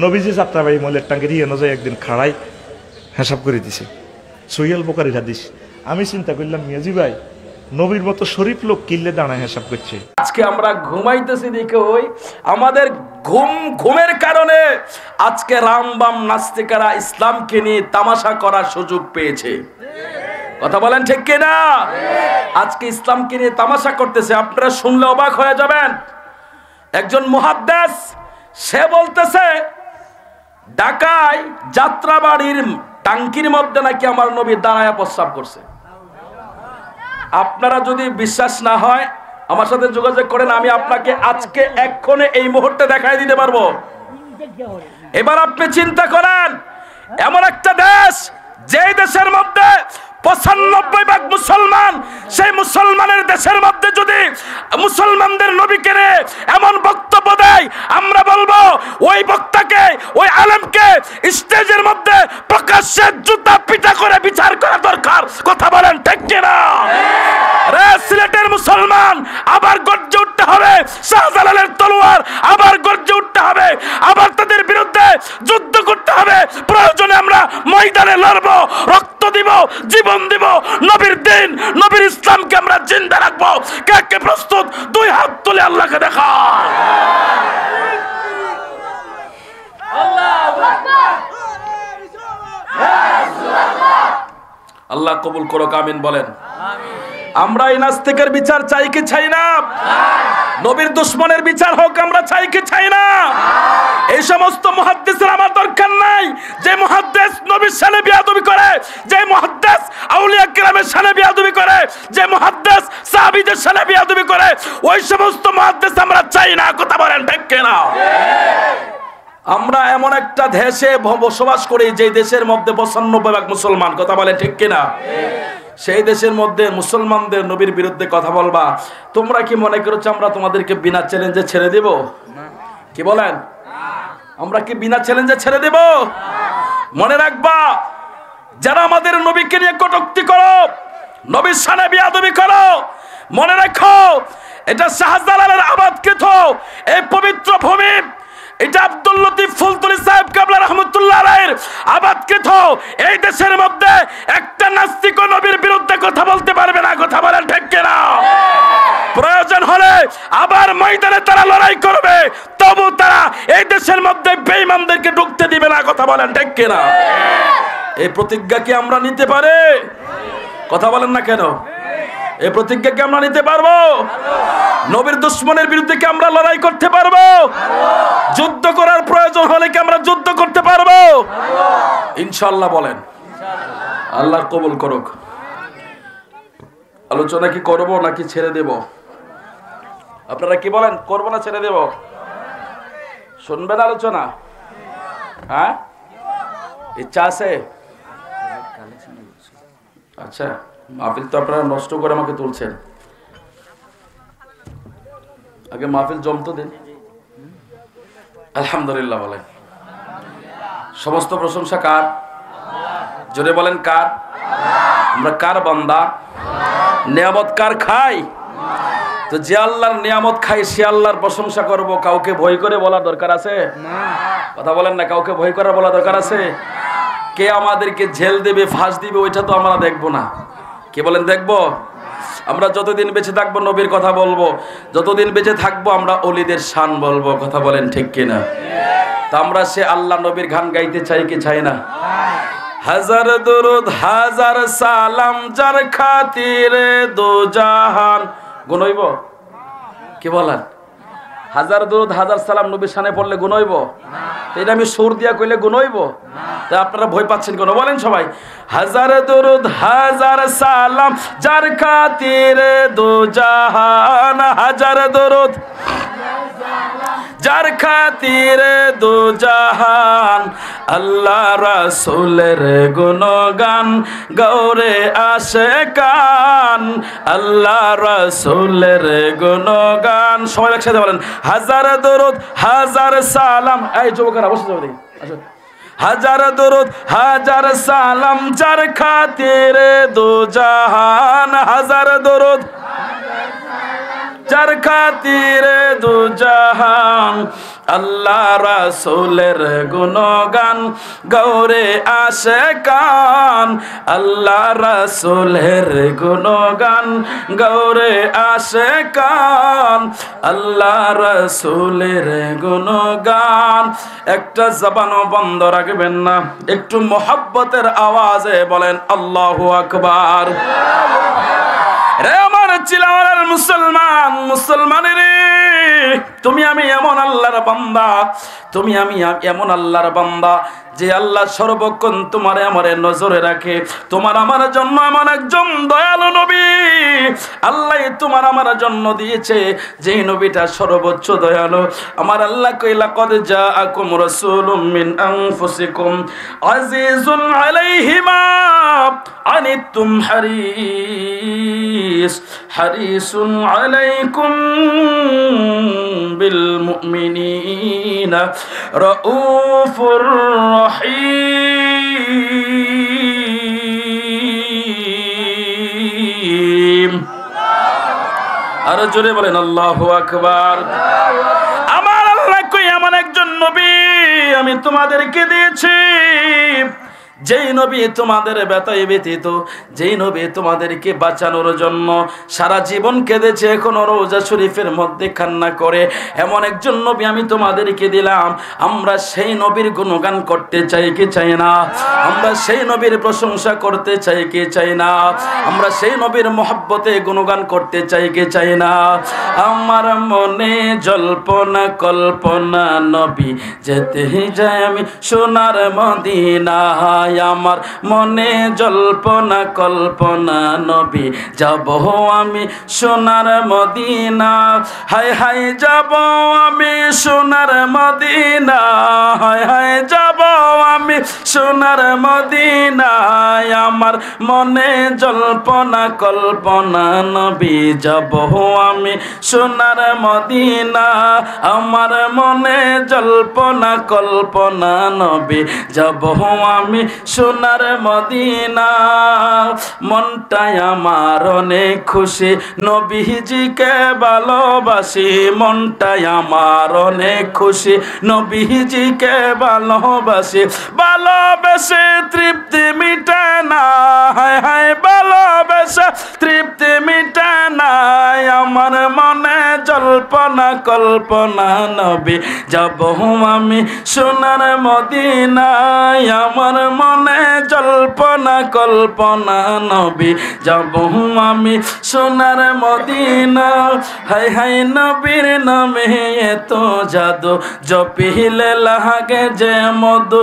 নবীজি যাত্রাবাড়ি মলের টাঙ্গের ইয়ে নজয় একদিন খাড়াই হিসাব করে দিছে, সহিহুল বুখারীর হাদিস। আমি চিন্তা করলাম, মিয়াজি ভাই নবীর মতো শরীফ লোক কিল্লে দাঁড়ায় হিসাব করছে। আজকে আমরা ঘুমাইতেছি দেখে ওই আমাদের ঘুমের কারণে আজকে রামবাম নাস্তিকেরা ইসলামকে নিয়ে তামাশা করার সুযোগ পেয়েছে। কথা বলেন ঠিক কিনা? আজকে ইসলামকে নিয়ে তামাশা করতেছে, আপনারা শুনলে অবাক হয়ে যাবেন। একজন মুহাদ্দিস সে বলতেছে ঢাকায় যাত্রাবাড়ির টাঙ্কির মধ্যে নাকি আমার নবী দাঁড়ায়া প্রস্রাব করছে। আপনারা যদি বিশ্বাস না হয় আমার সাথে যোগাযোগ করেন, আমি আপনাকে আজকে এক্ষণে এই মুহূর্তে দেখাই দিতে পারবো। এবার আপনি চিন্তা করেন, এমন একটা দেশ যে দেশের মধ্যে ৯৫% মুসলমান, সেই মুসলমানের দেশের মধ্যে যদি মুসলমানদের নবীকে নিয়ে এমন বক্তব্য দেয়, আমরা বলবো ওই বক্তাকে, ওই আলেমকে স্টেজের মধ্যে প্রকাশ্যে জুতা পিটা করে বিচার করা দরকার। কথা বলেন ঠিক কিনা? রে সিলেটের মুসলমান, আবার গর্জে উঠতে হবে, শাহজালালের তলোয়ার আবার গর্জে উঠতে হবে, আবার তাদের বিরুদ্ধে যুদ্ধ করতে হবে। প্রয়োজনে আমরা ময়দানে লড়বো, রক্ত দিব, জীবন দিব, নবীর দিন, নবীর ইসলামকে আমরা জিন্দা রাখবো। কে কে প্রস্তুত? দুই হাত তুলে আল্লাহকে দেখা। আল্লাহ কবুল করো, আমিন বলেন। আমরা এই নাস্তিকের বিচার চাই কি চাই না? নবীর দুশমনের বিচার হোক আমরা চাই কি চাই না? এই সমস্ত মুহাদ্দিসের আমার দরকার নাই। যে মুহাদ্দিস নবীর শানে বিয়াদবি করে, যে মুহাদ্দিস আউলিয়া কিরামের শানে বিয়াদবি করে, যে মুহাদ্দিস সাহাবীদের শানে বিয়াদবি করে, ওই সমস্ত মুহাদ্দিস আমরা চাই না। কথা বলেন ঠিক কিনা? আমরা এমন একটা দেশে বসবাস করি যে দেশের মধ্যে ৯৫% মুসলমান। কথা বলেন ঠিক কিনা? সেই দেশের মধ্যে মুসলমানদের নবীর বিরুদ্ধে কথা বলবা, তোমরা কি মনে করছো আমরা তোমাদেরকে বিনা চ্যালেঞ্জে ছেড়ে দেব? কি বলেন? আমরা কি বিনা চ্যালেঞ্জে ছেড়ে দেব? মনে রাখবা, যারা আমাদের নবীকে নিয়ে কটূক্তি করো, নবীর শানে বিয়াদবি করো, মনে রাখো এটা শাহজালালের আবাদকৃত এই পবিত্র ভূমি, এটা আব্দুল লতিফ ফুলতলি সাহেব কাবলা রহমতুল্লাহ আলাইহির আবাদকৃত এই দেশের মধ্যে একটা নাস্তিক নবীর বিরুদ্ধে কথা বলতে পারবে না। কথা বলেন ঠিক কিনা? প্রয়োজন হলে আবার ময়দানে তারা লড়াই করবে, তবু তারা এই দেশের মধ্যে বেঈমানদেরকে ঢুকতে দিবে না। কথা বলেন ঠিক কিনা? এই প্রতিজ্ঞা কি আমরা নিতে পারি? কথা বলেন না কেন? এই প্রতিজ্ঞা কি আমরা নিতে পারবো? নবীর দুশমনের বিরুদ্ধে কি আমরা লড়াই করতে পারবো? যুদ্ধ করার প্রয়োজন হলে কি আমরা যুদ্ধ করতে পারবো? ইনশাআল্লাহ বলেন। আল্লাহ কবুল করুক। আলোচনা কি করব নাকি ছেড়ে দেব? আপনারা কি বলেন, করব না ছেড়ে দেব? শুনবেন আলোচনা? হ্যাঁ, ইচ্ছা আছে? আচ্ছা, মাহফিল তো আপনারা নষ্ট করে আমাকে তুলছেন। আগে মাহফিল জমতো দিন। আলহামদুলিল্লাহ বলেন। সমস্ত প্রশংসা কার? জোরে বলেন কার? আমরা কার বান্দা? নিয়ামত কার খাই? তো যে আল্লাহর নিয়ামত খাই সে আল্লাহর প্রশংসা করব। কাউকে ভয় করে বলার দরকার আছে? কথা বলেন না, কাউকে ভয় করে বলা দরকার আছে? কে আমাদেরকে জেল দেবে, ফাঁস দিবে, ওইটা তো আমরা দেখবো না। কে বলেন দেখবো? আমরা যতদিন বেঁচে থাকবো নবীর কথা বলবো, যতদিন বেঁচে থাকবো আমরা ওলিদের শান বলবো। কথা বলেন ঠিক কিনা? তা আমরা সে আল্লাহ নবীর গান গাইতে চাই কি চাই না? হাজার দরুদ হাজার সালাম যার খাতিরে দো জাহান। গুণ হইব? কি বলেন? হাজার দরুদ হাজার সালাম নবীর শানে পড়লে গুণ হইব? এটা আমি সুর দিয়া কইলে গুণ হইব? তা আপনারা ভয় পাচ্ছেন কেন? বলেন সবাই, হাজার দরুদ হাজার সালাম যার খাতিরে দো জাহান। হাজার দরুদ যার খাতিরে দো জাহান। আল্লাহ রাসূলের গুণগান গৌরে আশিকান। আল্লাহ রাসূলের গুণগান। সবাই একসাথে বলেন, হাজার দরুদ হাজার সালাম। এই যুবকেরা বসে যাও দেখি, আসো। হাজার দরুদ হাজার সালাম যার খাতিরে দো জাহান। হাজার দরুদ যার খাতিরে দো জাহান। আল্লাহ রাসূলের গুণগান গৌরে আশিকান, আল্লাহ রাসূলের গুণগান গৌরে আশিকান, আল্লাহ রাসূলের গুণগান। একটা জবানও বন্ধ রাখবেন না, একটু মোহাব্বতের আওয়াজে বলেন আল্লাহু আকবার। রে আমার চিলাওয়ালার মুসলমান, মুসলমানের তুমি আমি এমন আল্লাহর বান্দা, তুমি আমি এমন আল্লাহর বান্দা যে আল্লাহ সর্বক্ষণ তোমার আমারে নজরে রাখে। তোমার আমার জন্য এমন একজন দয়ালু নবী আল্লাহ তোমার আমার জন্য দিয়েছে, যেই নবীটা সর্বোচ্চ দয়ালু। আমার আল্লাহ কইলা কদ জাআকুম রাসূলুম মিন আনফুসিকুম আজিজুন আলাইহি মা আনিতুম হারিসুন আলাইকুম বিল মুমিনিনা রাউফুর রহিম। আর জোরে বলেন আল্লাহু আকবার। আমার আল্লাহ কই এমন একজন নবী আমি তোমাদেরকে দিয়েছি, যেই নবী তোমাদের ব্যথায় ব্যথিত, যেই নবী তোমাদেরকে বাঁচানোর জন্য সারা জীবন কেঁদেছে, এখনো রওজা শরীফের মধ্যে কান্না করে, এমন একজন নবী আমি তোমাদেরকে দিলাম। আমরা সেই নবীর গুণগান করতে চাই কি চাই না? আমরা সেই নবীর প্রশংসা করতে চাই কি চাই না? আমরা সেই নবীর মহব্বতে গুণগান করতে চাই কি চাই না? আমার মনে জল্পনা কল্পনা নবী যেতে যাই আমি সোনার মদিনায়, আমার মনে জল্পনা কল্পনা নবী যাব আমি সোনার মদিনা। হায় হায় যাব আমি সোনার মদিনা, হায় হায় যাব আমি সোনার মদিনায়, আমার মনে জল্পনা কল্পনা নবী যাব আমি সোনার মদিনা। আমার মনে জল্পনা কল্পনা নবী যাব আমি সোনার মদিনা। মনটাই আমার অনেক খুশি নবীজিকে ভালোবাসি, মনটাই আমার অনেক খুশি নবীজিকে ভালোবাসি। ভালোবেসে তৃপ্তি মিটে না, হায় হায় ভালোবেসে তৃপ্তি মিটে না, আমার মনে জল্পনা কল্পনা নবী যাব আমি সোনার মদিনায়। আমার মনে জল্পনা কল্পনা নবী যাব আমি সোনার মদিনা। হায় হায় নবীর নামে এত জাদু, জপিলে লাগে যে মধু।